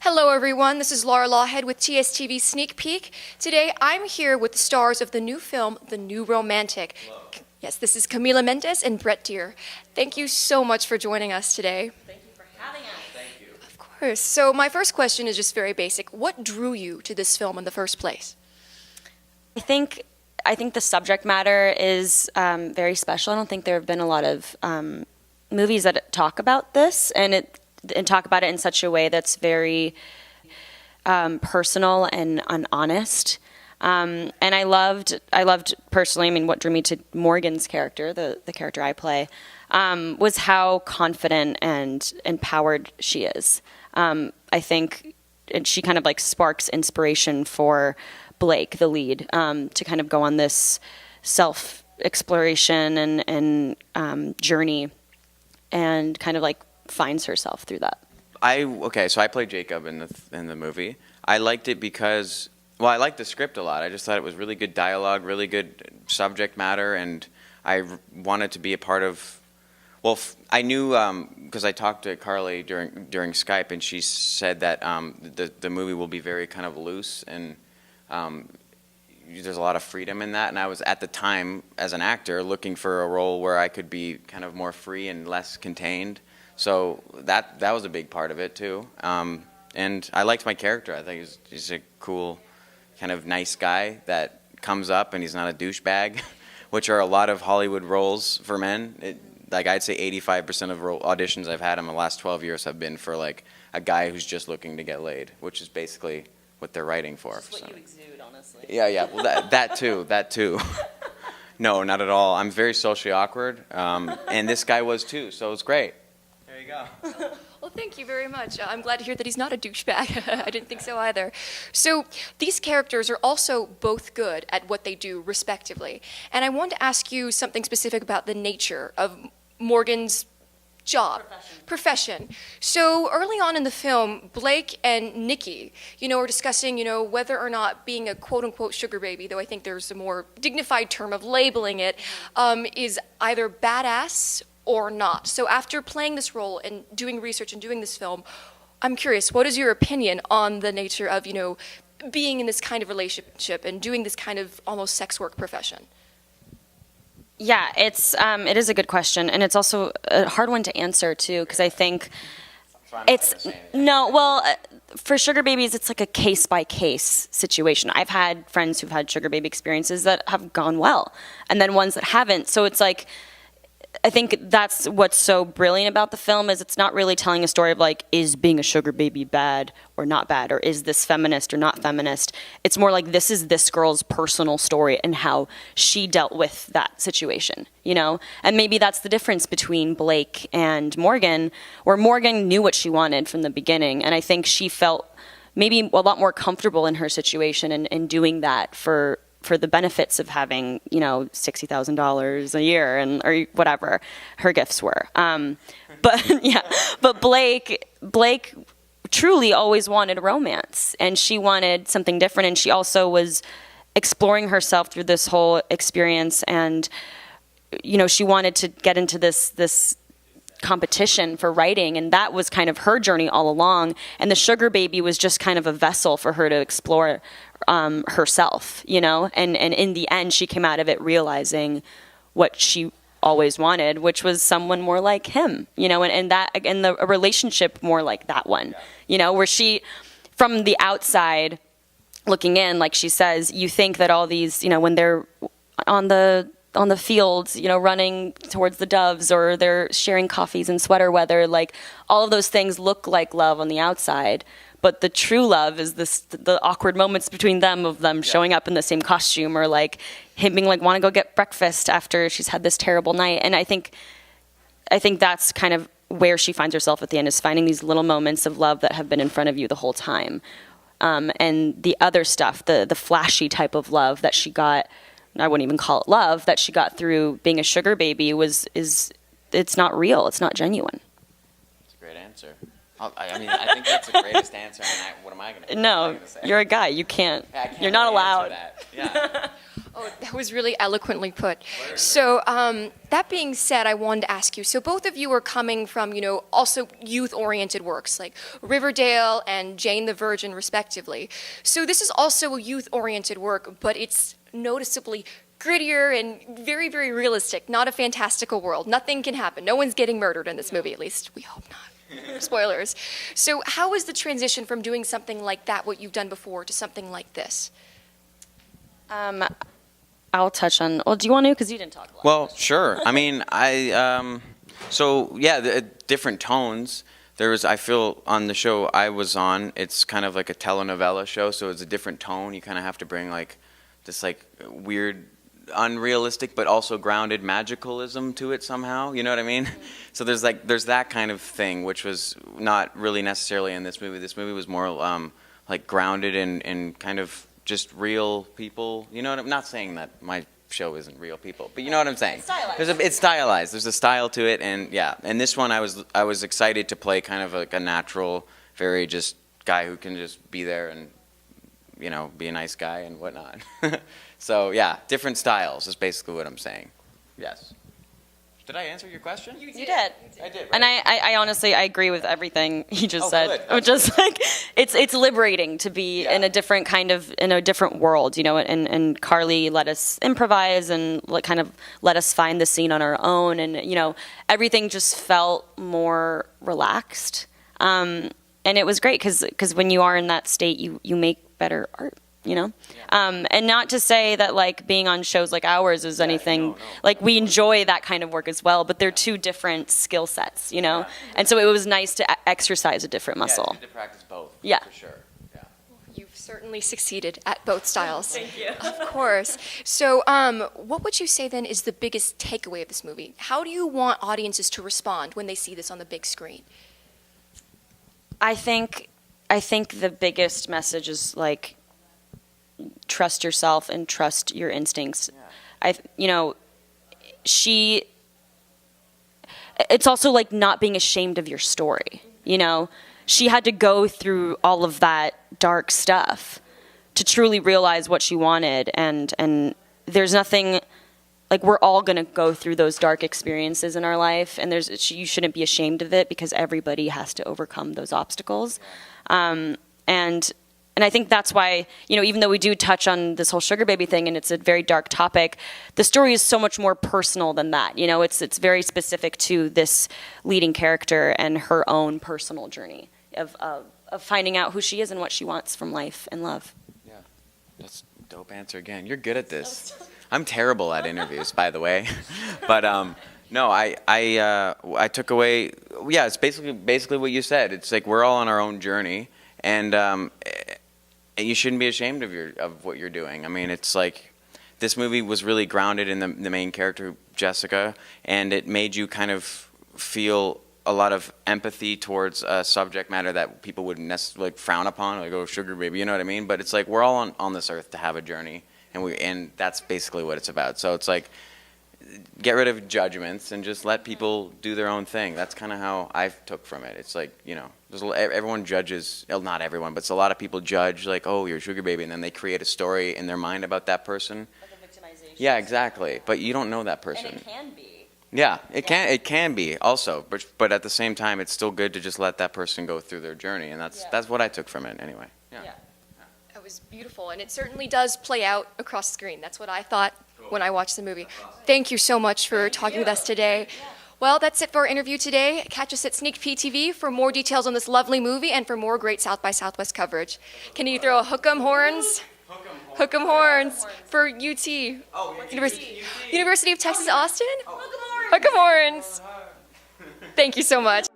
Hello everyone, this is Laughead with TSTV Sneak Peek. Today I'm here with the stars of the new film, The New Romantic. Hello. Yes, this is Camila Mendes and Dier. Thank you so much for joining us today. Thank you for having us. Thank you. Of course. So my first question is just very basic. What drew you to this film in the first place? I think the subject matter is very special. I don't think there have been a lot of movies that talk about this and talk about it in such a way that's very personal and honest. And I loved personally, I mean, what drew me to Morgan's character, the character I play, was how confident and empowered she is. I think she kind of like sparks inspiration for Blake, the lead, to kind of go on this self-exploration and journey and kind of like finds herself through that. So I played Jacob in the movie. I liked it because, well, I liked the script a lot. I just thought it was really good dialogue, really good subject matter, and I wanted to be a part of. Well, I knew because I talked to Carly during Skype, and she said that the movie will be very kind of loose, and there's a lot of freedom in that. And I was at the time as an actor looking for a role where I could be kind of more free and less contained. So that was a big part of it too, and I liked my character. I think he's a cool, kind of nice guy that comes up and he's not a douchebag, which are a lot of Hollywood roles for men. Like I'd say 85% of auditions I've had in the last 12 years have been for like a guy who's just looking to get laid, which is basically what they're writing for. That's what you exude, honestly. Yeah. Well, that too. No, not at all. I'm very socially awkward, and this guy was too. So it's great. There you go. Well, thank you very much. I'm glad to hear that he's not a douchebag. I didn't think so either. So these characters are also both good at what they do, respectively. And I wanted to ask you something specific about the nature of Morgan's job, profession. So early on in the film, Blake and Nikki, are discussing, whether or not being a quote-unquote sugar baby, though I think there's a more dignified term of labeling it, is either badass or not. So after playing this role and doing research and doing this film, I'm curious, what is your opinion on the nature of, being in this kind of relationship and doing this kind of almost sex work profession? Yeah, it is a good question, and it's also a hard one to answer too, because I think for sugar babies, it's like a case-by-case situation. I've had friends who've had sugar baby experiences that have gone well, and then ones that haven't. So it's like, I think that's what's so brilliant about the film is it's not really telling a story of like, is being a sugar baby bad or not bad, or is this feminist or not feminist. It's more like this is this girl's personal story and how she dealt with that situation, And maybe that's the difference between Blake and Morgan, where Morgan knew what she wanted from the beginning, and I think she felt maybe a lot more comfortable in her situation and doing that for the benefits of having, $60,000 a year or whatever her gifts were. But Blake truly always wanted romance, and she wanted something different, and she also was exploring herself through this whole experience, and she wanted to get into this competition for writing, and that was kind of her journey all along, and the sugar baby was just kind of a vessel for her to explore herself, and in the end she came out of it realizing what she always wanted, which was someone more like him, and a relationship more like that one, where she, from the outside looking in, like she says, you think that all these, when they're on the fields, running towards the doves, or they're sharing coffees in sweater weather, like all of those things look like love on the outside. But the true love is the awkward moments between them, of them showing up in the same costume, or like him being like, want to go get breakfast after she's had this terrible night. And I think that's kind of where she finds herself at the end, is finding these little moments of love that have been in front of you the whole time. And the other stuff, the flashy type of love that she got, I wouldn't even call it love, that she got through being a sugar baby it's not real. It's not genuine. That's a great answer. I think that's the greatest answer. What am I going to say? No, you're a guy. You can't. You're not allowed. Yeah. Oh, that was really eloquently put. So, that being said, I wanted to ask you. So, both of you are coming from, also youth-oriented works like Riverdale and Jane the Virgin, respectively. So, this is also a youth-oriented work, but it's noticeably grittier and very, very realistic. Not a fantastical world. Nothing can happen. No one's getting murdered in this movie, at least we hope not. Spoilers. So, how is the transition from doing something like that, what you've done before, to something like this? I'll touch on. Well, do you want to? Because you didn't talk a lot. Well, sure. I mean, so yeah, the different tones. I feel on the show I was on, it's kind of like a telenovela show, so it's a different tone. You kind of have to bring like this like weird, unrealistic, but also grounded magicalism to it somehow. You know what I mean? So there's that kind of thing, which was not really necessarily in this movie. This movie was more like grounded in kind of just real people. You know what I'm not saying that my show isn't real people, but you know what I'm saying. It's stylized. There's a style to it, and yeah. And this one, I was excited to play kind of like a natural, very just guy who can just be there and be a nice guy and whatnot. So yeah, different styles is basically what I'm saying. Yes. Did I answer your question? You did. I did. Right? And I honestly, I agree with everything you just said. Good. It's just like it's liberating to be in a different in a different world, and Carly let us improvise and kind of let us find the scene on our own, and everything just felt more relaxed. And it was great because when you are in that state, you make better art. And not to say that like being on shows like ours is anything, no. Like we enjoy that kind of work as well, but they're two different skill sets, and so it was nice to exercise a different muscle. Yeah, to practice both. Yeah. For sure. Yeah. You've certainly succeeded at both styles. Thank you. Of course. So, what would you say then is the biggest takeaway of this movie? How do you want audiences to respond when they see this on the big screen? I think the biggest message is like, trust yourself and trust your instincts. Yeah. It's also like not being ashamed of your story. She had to go through all of that dark stuff to truly realize what she wanted, and there's nothing like we're all going to go through those dark experiences in our life, and you shouldn't be ashamed of it because everybody has to overcome those obstacles. And I think that's why, even though we do touch on this whole sugar baby thing and it's a very dark topic, the story is so much more personal than that. It's very specific to this leading character and her own personal journey of finding out who she is and what she wants from life and love. Yeah, that's a dope answer again. You're good at this. I'm terrible at interviews, by the way. But no, I took away, yeah, it's basically what you said. It's like we're all on our own journey, and you shouldn't be ashamed of what you're doing. I mean, it's like this movie was really grounded in the main character, Jessica, and it made you kind of feel a lot of empathy towards a subject matter that people wouldn't necessarily frown upon, like, oh, sugar baby, you know what I mean? But it's like we're all on this earth to have a journey, and that's basically what it's about. So it's like get rid of judgments and just let people do their own thing. That's kind of how I took from it. It's like, everyone judges, well, not everyone, but a lot of people judge, like, oh, you're a sugar baby, and then they create a story in their mind about that person. Like a victimization. Yeah, exactly. But you don't know that person. And it can be. Yeah, it can be also, but at the same time, it's still good to just let that person go through their journey, and that's what I took from it anyway. Yeah. That was beautiful, and it certainly does play out across the screen. That's what I thought when I watched the movie. Thank you so much for talking with us today. Well, that's it for our interview today. Catch us at Sneak PTV for more details on this lovely movie and for more great South by Southwest coverage. Can you throw a hook 'em horns? Hook 'em horns for UT. Oh, University of Texas, Austin? Hook 'em horns. Thank you so much.